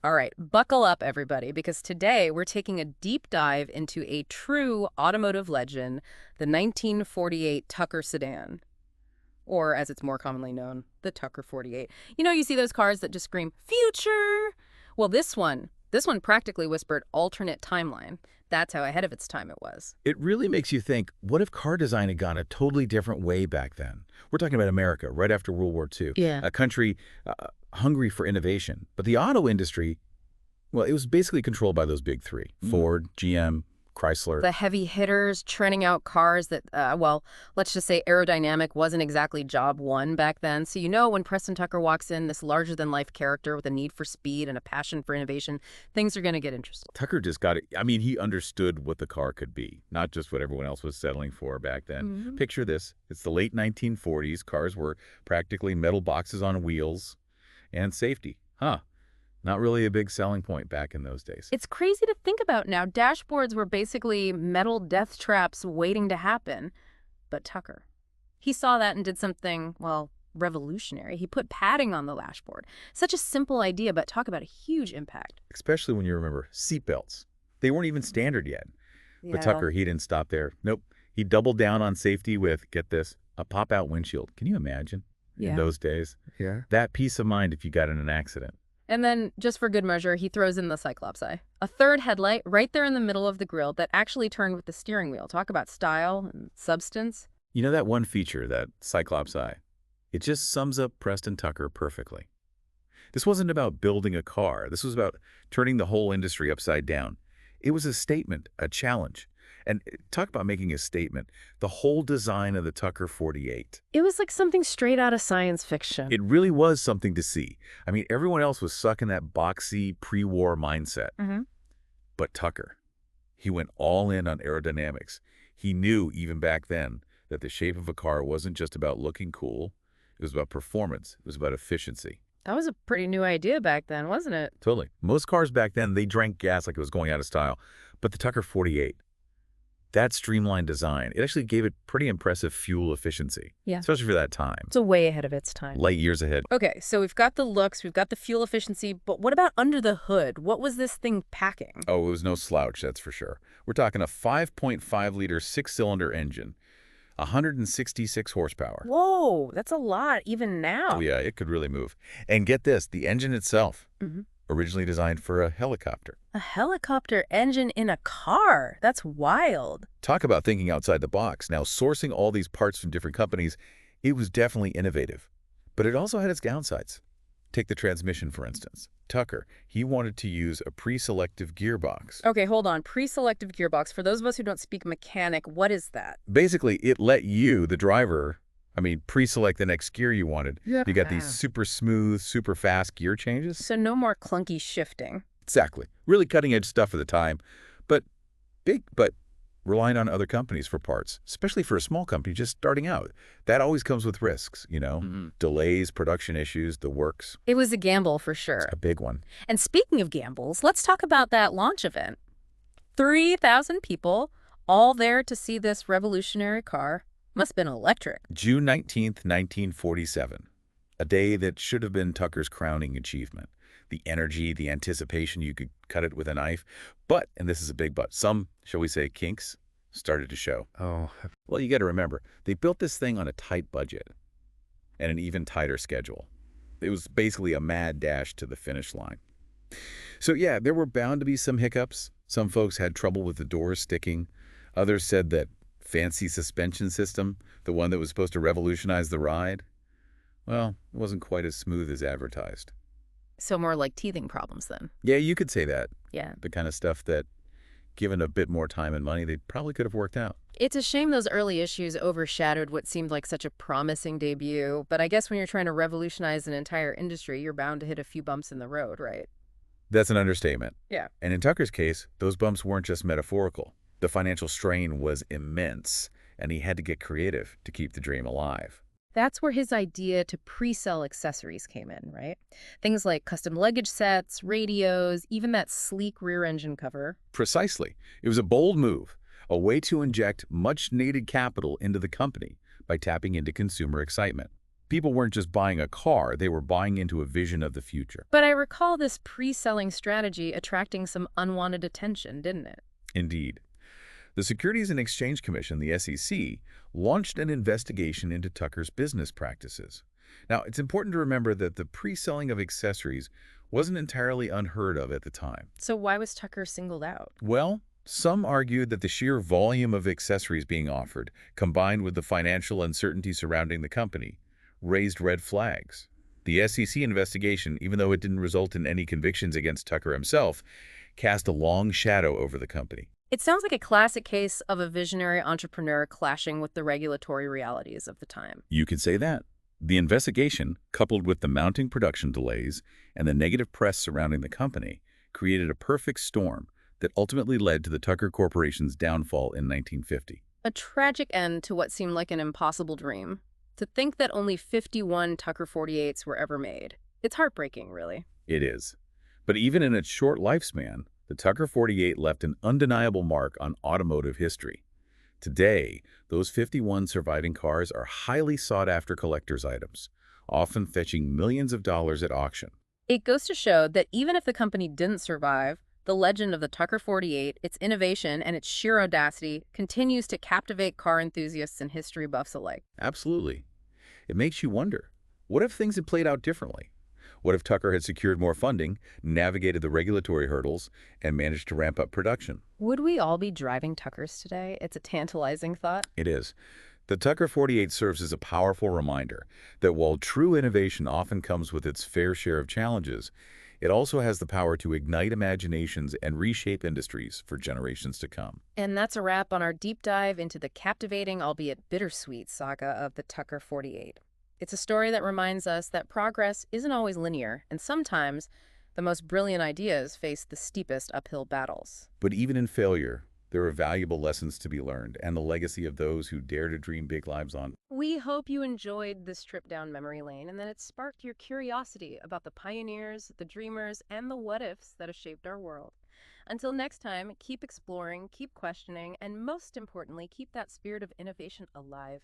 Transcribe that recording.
All right, buckle up, everybody, because today we're taking a deep dive into a true automotive legend, the 1948 Tucker sedan, or as it's more commonly known, the Tucker 48. You know, you see those cars that just scream, future! Well, this one practically whispered alternate timeline. That's how ahead of its time it was. It really makes you think, what if car design had gone a totally different way back then? We're talking about America, right after World War II, Yeah. a country hungry for innovation. But the auto industry, well, it was basically controlled by those big three, Ford, GM, Chrysler. The heavy hitters churning out cars that, well, let's just say aerodynamic wasn't exactly job one back then. So, you know, when Preston Tucker walks in, this larger-than-life character with a need for speed and a passion for innovation, things are going to get interesting. Tucker just got it. I mean, he understood what the car could be, not just what everyone else was settling for back then. Picture this. It's the late 1940s. Cars were practically metal boxes on wheels and safety. Not really a big selling point back in those days. It's crazy to think about now. Dashboards were basically metal death traps waiting to happen. But Tucker, he saw that and did something, well, revolutionary. He put padding on the dashboard. Such a simple idea, but talk about a huge impact. Especially when you remember seatbelts. They weren't even standard yet. But Tucker, he didn't stop there. Nope. He doubled down on safety with, get this, a pop-out windshield. Can you imagine in those days? Yeah. That peace of mind if you got in an accident. And then, just for good measure, he throws in the Cyclops eye. A third headlight right there in the middle of the grille that actually turned with the steering wheel. Talk about style and substance. You know that one feature, that Cyclops eye? It just sums up Preston Tucker perfectly. This wasn't about building a car. This was about turning the whole industry upside down. It was a statement, a challenge. And talk about making a statement. The whole design of the Tucker 48. It was like something straight out of science fiction. It really was something to see. I mean, everyone else was stuck in that boxy pre-war mindset. But Tucker, he went all in on aerodynamics. He knew, even back then, that the shape of a car wasn't just about looking cool. It was about performance. It was about efficiency. That was a pretty new idea back then, wasn't it? Totally. Most cars back then, they drank gas like it was going out of style. But the Tucker 48, that streamlined design, it actually gave it pretty impressive fuel efficiency. Yeah. Especially for that time. It's way ahead of its time. Light years ahead. Okay, so we've got the looks, we've got the fuel efficiency, but what about under the hood? What was this thing packing? Oh, it was no slouch, that's for sure. We're talking a 5.5-liter six-cylinder engine, 166 horsepower. Whoa, that's a lot, even now. Oh, yeah, it could really move. And get this, the engine itself, Mm-hmm. originally designed for a helicopter. A helicopter engine in a car? That's wild. Talk about thinking outside the box. Now, sourcing all these parts from different companies, it was definitely innovative. But it also had its downsides. Take the transmission, for instance. Tucker, he wanted to use a pre-selective gearbox. Okay, hold on. Pre-selective gearbox. For those of us who don't speak mechanic, what is that? Basically, it let you, the driver, pre-select the next gear you wanted. Yeah. You got these super smooth, super fast gear changes. So no more clunky shifting. Exactly. Really cutting-edge stuff for the time, but relying on other companies for parts, especially for a small company just starting out. That always comes with risks, you know? Delays, production issues, the works. It was a gamble for sure. A big one. And speaking of gambles, let's talk about that launch event. 3,000 people, all there to see this revolutionary car. Must have been electric. June 19th, 1947. A day that should have been Tucker's crowning achievement. The energy, the anticipation, you could cut it with a knife. But, and this is a big but, some, shall we say, kinks started to show. Oh. Well, you got to remember, they built this thing on a tight budget and an even tighter schedule. It was basically a mad dash to the finish line. So yeah, there were bound to be some hiccups. Some folks had trouble with the doors sticking. Others said that fancy suspension system, the one that was supposed to revolutionize the ride, well, it wasn't quite as smooth as advertised. So more like teething problems then. Yeah, you could say that. Yeah. The kind of stuff that, given a bit more time and money, they probably could have worked out. It's a shame those early issues overshadowed what seemed like such a promising debut, but I guess when you're trying to revolutionize an entire industry, you're bound to hit a few bumps in the road, right? That's an understatement. Yeah. And in Tucker's case, those bumps weren't just metaphorical. The financial strain was immense, and he had to get creative to keep the dream alive. That's where his idea to pre-sell accessories came in, right? Things like custom luggage sets, radios, even that sleek rear engine cover. Precisely. It was a bold move, a way to inject much-needed capital into the company by tapping into consumer excitement. People weren't just buying a car, they were buying into a vision of the future. But I recall this pre-selling strategy attracting some unwanted attention, didn't it? Indeed. The Securities and Exchange Commission, the SEC, launched an investigation into Tucker's business practices. Now, it's important to remember that the pre-selling of accessories wasn't entirely unheard of at the time. So why was Tucker singled out? Well, some argued that the sheer volume of accessories being offered, combined with the financial uncertainty surrounding the company, raised red flags. The SEC investigation, even though it didn't result in any convictions against Tucker himself, cast a long shadow over the company. It sounds like a classic case of a visionary entrepreneur clashing with the regulatory realities of the time. You could say that. The investigation, coupled with the mounting production delays and the negative press surrounding the company, created a perfect storm that ultimately led to the Tucker Corporation's downfall in 1950. A tragic end to what seemed like an impossible dream. To think that only 51 Tucker 48s were ever made. It's heartbreaking, really. It is. But even in its short lifespan, the Tucker 48 left an undeniable mark on automotive history. Today, those 51 surviving cars are highly sought-after collector's items, often fetching millions of dollars at auction. It goes to show that even if the company didn't survive, the legend of the Tucker 48, its innovation, and its sheer audacity continues to captivate car enthusiasts and history buffs alike. Absolutely. It makes you wonder, what if things had played out differently? What if Tucker had secured more funding, navigated the regulatory hurdles, and managed to ramp up production? Would we all be driving Tuckers today? It's a tantalizing thought. It is. The Tucker 48 serves as a powerful reminder that while true innovation often comes with its fair share of challenges, it also has the power to ignite imaginations and reshape industries for generations to come. And that's a wrap on our deep dive into the captivating, albeit bittersweet, saga of the Tucker 48. It's a story that reminds us that progress isn't always linear, and sometimes the most brilliant ideas face the steepest uphill battles. But even in failure, there are valuable lessons to be learned and the legacy of those who dare to dream big lives on. We hope you enjoyed this trip down memory lane and that it sparked your curiosity about the pioneers, the dreamers, and the what-ifs that have shaped our world. Until next time, keep exploring, keep questioning, and most importantly, keep that spirit of innovation alive.